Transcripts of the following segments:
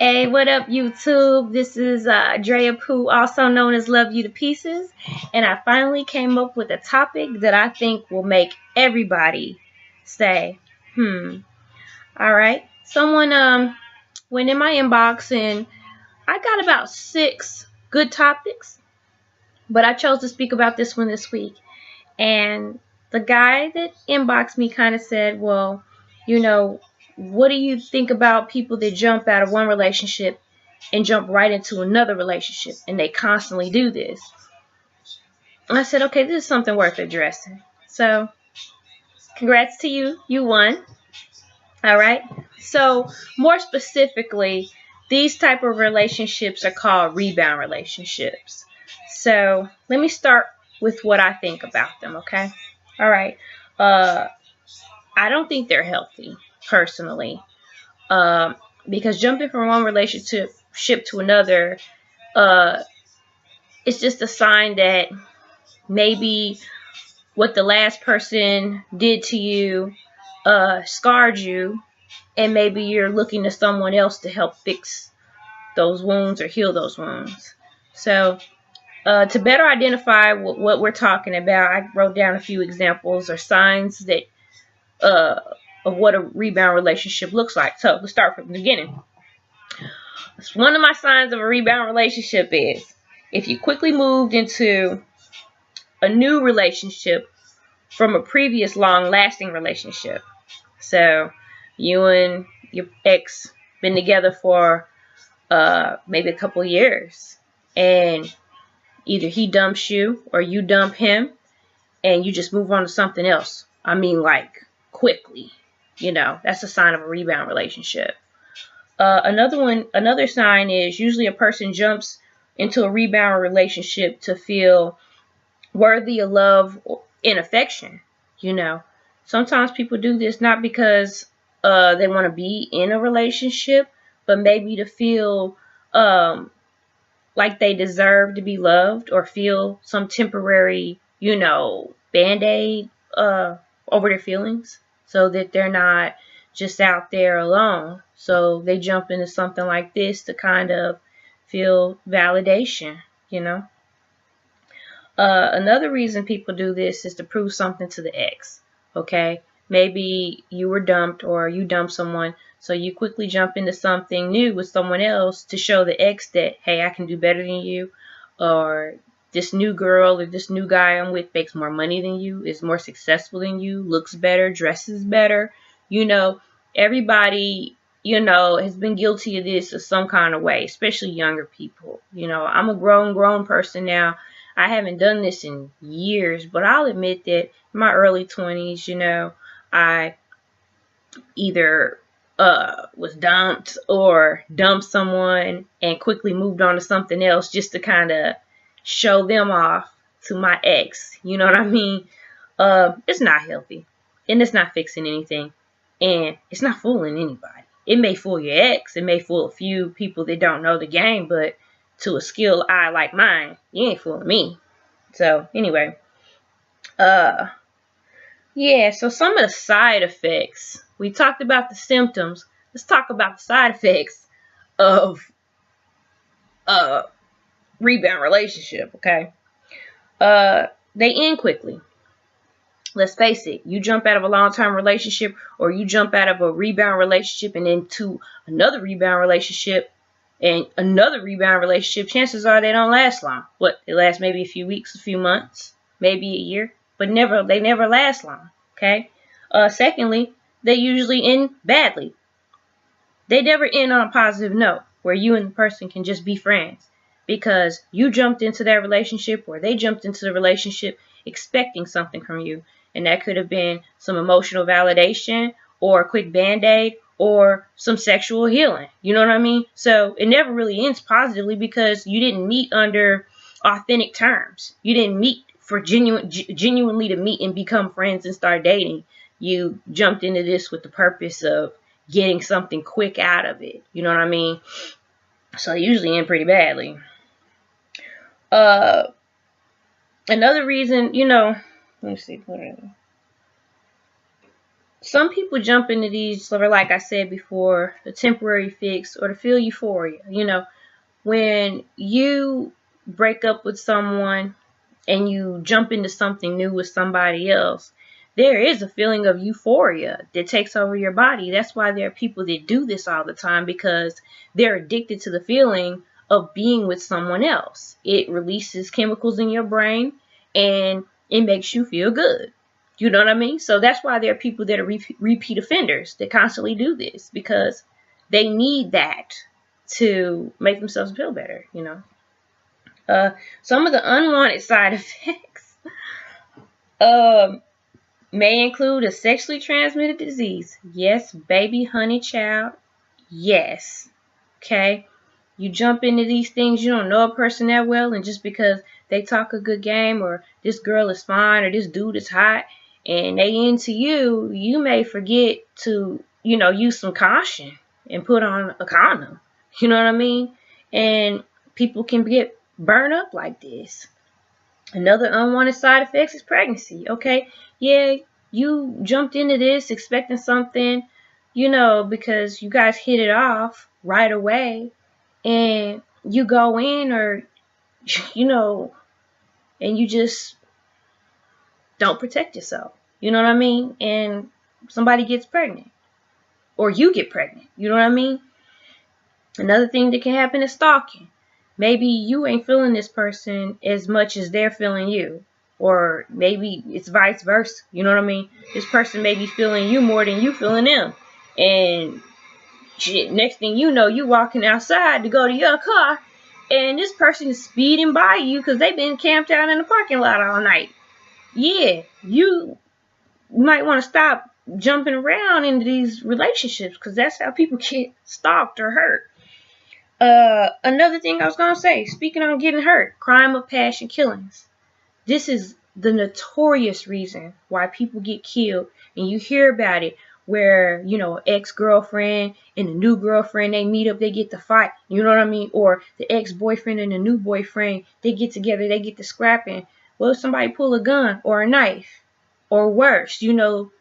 Hey, what up, YouTube? This is Drea Pooh, also known as Love You to Pieces, and I finally came up with a topic that I think will make everybody say, All right. Someone went in my inbox, and I got about 6 good topics, but I chose to speak about this one this week. And the guy that inboxed me kind of said, well, what do you think about people that jump out of one relationship and jump right into another relationship, and they constantly do this? And I said, okay, this is something worth addressing. So, congrats to you. You won. All right. So, more specifically, these type of relationships are called rebound relationships. So, let me start with what I think about them, okay? All right. I don't think they're healthy, personally. Because jumping from one relationship to another, it's just a sign that maybe what the last person did to you scarred you, and maybe you're looking to someone else to help fix those wounds or heal those wounds. So to better identify what we're talking about, I wrote down a few examples or signs that of what a rebound relationship looks like. So let's start from the beginning. One of my signs of a rebound relationship is if you quickly moved into a new relationship from a previous long-lasting relationship. So you and your ex been together for maybe a couple years, and either he dumps you or you dump him, and you just move on to something else. I mean, like, quickly. That's a sign of a rebound relationship. Another sign is usually a person jumps into a rebound relationship to feel worthy of love and affection. Sometimes people do this not because they want to be in a relationship, but maybe to feel like they deserve to be loved, or feel some temporary, band-aid over their feelings, so that they're not just out there alone. So they jump into something like this to kind of feel validation, you know. Another reason people do this is to prove something to the ex. Okay, maybe you were dumped or you dumped someone, so you quickly jump into something new with someone else to show the ex that, hey, I can do better than you, or this new girl or this new guy I'm with makes more money than you, is more successful than you, looks better, dresses better. Everybody, has been guilty of this in some kind of way, especially younger people. I'm a grown person now. I haven't done this in years, but I'll admit that in my early 20s, I either was dumped or dumped someone and quickly moved on to something else just to kind of show them off to my ex. You know what I mean? It's not healthy, and it's not fixing anything, and it's not fooling anybody. It may fool your ex, it may fool a few people that don't know the game, but to a skilled eye like mine, you ain't fooling me. So anyway, yeah, so some of the side effects. We talked about the symptoms. Let's talk about the side effects of a rebound relationship, okay? They end quickly. Let's face it, you jump out of a long-term relationship, or you jump out of a rebound relationship and into another rebound relationship and another rebound relationship, chances are they don't last long. They last maybe a few weeks, a few months, maybe a year, but they never last long, okay? Secondly, they usually end badly. They never end on a positive note where you and the person can just be friends, because you jumped into that relationship, or they jumped into the relationship expecting something from you. And that could have been some emotional validation, or a quick band-aid, or some sexual healing. You know what I mean? So it never really ends positively, because you didn't meet under authentic terms. You didn't meet for genuinely to meet and become friends and start dating. You jumped into this with the purpose of getting something quick out of it. You know what I mean? So they usually end pretty badly. Another reason, let me see. some people jump into these, or like I said before, the temporary fix or to feel euphoria. You know, when you break up with someone and you jump into something new with somebody else, there is a feeling of euphoria that takes over your body. That's why there are people that do this all the time, because they're addicted to the feeling of being with someone else. It releases chemicals in your brain and it makes you feel good. You know what I mean? So that's why there are people that are repeat offenders that constantly do this, because they need that to make themselves feel better, you know. Some of the unwanted side effects may include a sexually transmitted disease. Yes, baby, honey, child. Yes. Okay. You jump into these things, you don't know a person that well, and just because they talk a good game, or this girl is fine, or this dude is hot, and they into you, you may forget to, you know, use some caution and put on a condom. You know what I mean? And people can get burned up like this. Another unwanted side effects is pregnancy. Okay, yeah, you jumped into this expecting something, you know, because you guys hit it off right away, and you go in, or you know, and you just don't protect yourself. You know what I mean? And somebody gets pregnant, or you get pregnant. You know what I mean? Another thing that can happen is stalking. Maybe you ain't feeling this person as much as they're feeling you. Or maybe it's vice versa. You know what I mean? This person may be feeling you more than you feeling them. And shit, next thing you know, you walking outside to go to your car, and this person is speeding by you because they've been camped out in the parking lot all night. Yeah, you might want to stop jumping around into these relationships, because that's how people get stalked or hurt. Another thing I was going to say, speaking on getting hurt, crime of passion killings. This is the notorious reason why people get killed, and you hear about it where, you know, ex-girlfriend and the new girlfriend, they meet up, they get to fight, you know what I mean? Or the ex-boyfriend and the new boyfriend, they get together, they get to scrapping. Well, if somebody pull a gun or a knife, or worse, you know,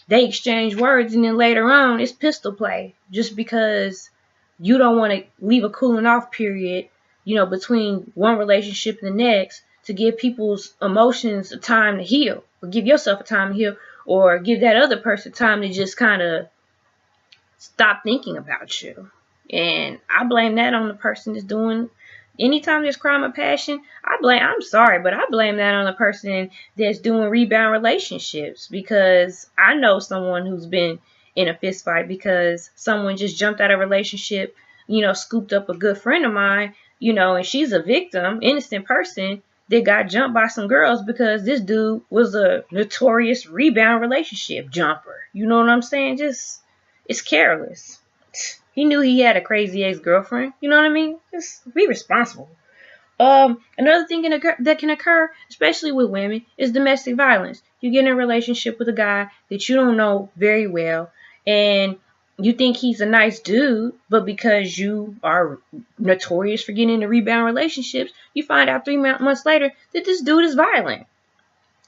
they exchange words, and then later on it's pistol play, just because you don't want to leave a cooling off period, you know, between one relationship and the next, to give people's emotions a time to heal, or give yourself a time to heal, or give that other person time to just kind of stop thinking about you. And I blame that on the person that's doing. Anytime there's crime of passion, I'm sorry, but I blame that on the person that's doing rebound relationships, because I know someone who's been in a fist fight because someone just jumped out of a relationship, you know, scooped up a good friend of mine, you know, and she's a victim, innocent person that got jumped by some girls because this dude was a notorious rebound relationship jumper. You know what I'm saying? Just, it's careless. He knew he had a crazy ex-girlfriend. You know what I mean? Just be responsible. Another thing that can occur, especially with women, is domestic violence. You get in a relationship with a guy that you don't know very well, and you think he's a nice dude, but because you are notorious for getting into rebound relationships, you find out 3 months later that this dude is violent.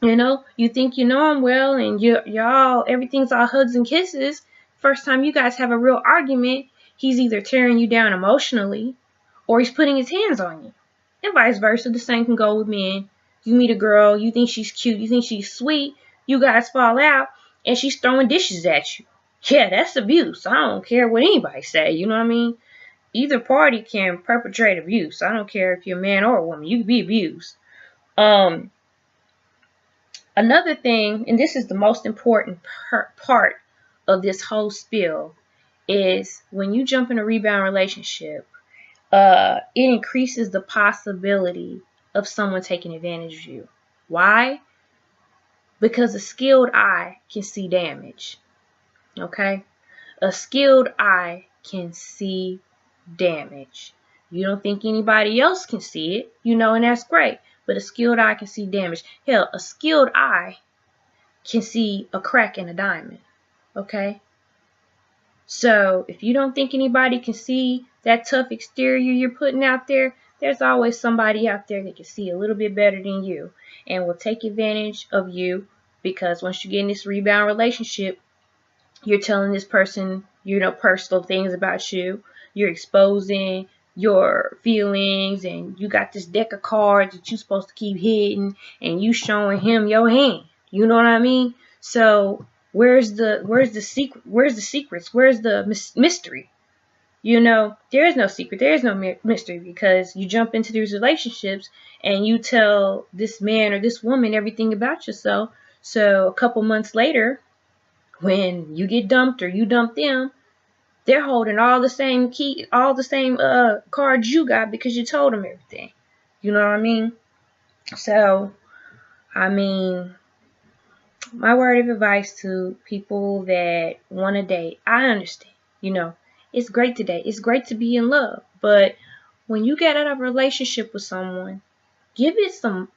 You know, you think you know him well, and y'all, everything's all hugs and kisses. First time you guys have a real argument, he's either tearing you down emotionally, or he's putting his hands on you. And vice versa, the same can go with men. You meet a girl, you think she's cute, you think she's sweet, you guys fall out, and she's throwing dishes at you. Yeah, that's abuse. I don't care what anybody say, you know what I mean? Either party can perpetrate abuse. I don't care if you're a man or a woman, you can be abused. Another thing, and this is the most important part of this whole spiel, is when you jump in a rebound relationship, it increases the possibility of someone taking advantage of you. Why? Because a skilled eye can see damage. Okay? A skilled eye can see damage. You don't think anybody else can see it, you know, and that's great. But a skilled eye can see damage. Hell, a skilled eye can see a crack in a diamond. Okay? So if you don't think anybody can see that tough exterior you're putting out there, there's always somebody out there that can see a little bit better than you and will take advantage of you, because once you get in this rebound relationship, You're telling this person, personal things about you. You're exposing your feelings, and you got this deck of cards that you're supposed to keep hidden, and you showing him your hand. You know what I mean? So where's the secret? Where's the secrets? Where's the mystery? There is no secret. There is no mystery, because you jump into these relationships and you tell this man or this woman everything about yourself. So a couple months later, when you get dumped or you dump them, they're holding all the same cards you got, because you told them everything. You know what I mean? So, I mean, my word of advice to people that want to date, I understand. It's great to date. It's great to be in love. But when you get out of a relationship with someone, give it some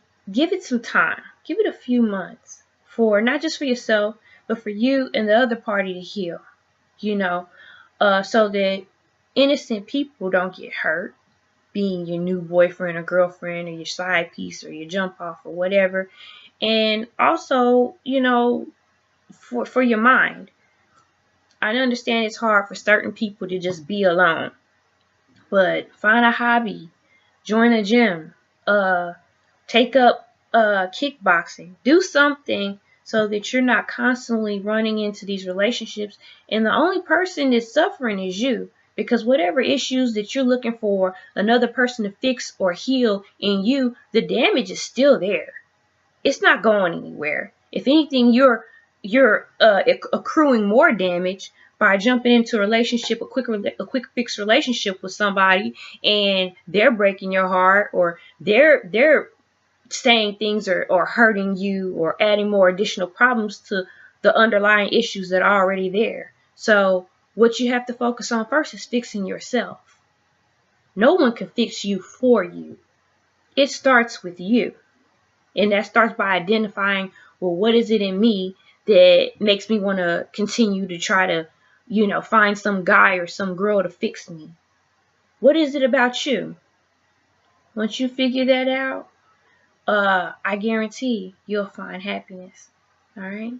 time. Give it a few months, for not just for yourself, but for you and the other party to heal. So that innocent people don't get hurt, being your new boyfriend or girlfriend or your side piece or your jump off or whatever. And also, for your mind. I understand it's hard for certain people to just be alone, but find a hobby, join a gym, take up kickboxing, do something so that you're not constantly running into these relationships, and the only person that's suffering is you, because whatever issues that you're looking for another person to fix or heal in you, the damage is still there. It's not going anywhere. If anything, you're accruing more damage by jumping into a relationship, a quick fix relationship with somebody, and they're breaking your heart, or they're saying things or hurting you, or adding more additional problems to the underlying issues that are already there. So what you have to focus on first is fixing yourself. No one can fix you for you. It starts with you. And that starts by identifying, well, what is it in me that makes me want to continue to try to, find some guy or some girl to fix me? What is it about you? Once you figure that out, I guarantee you'll find happiness. All right.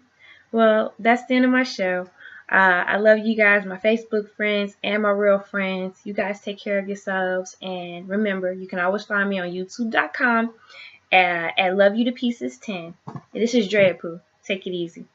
Well, that's the end of my show. I love you guys, my Facebook friends and my real friends. You guys take care of yourselves. And remember, you can always find me on youtube.com at Love You to Pieces 10. This is Drea Pooh. Take it easy.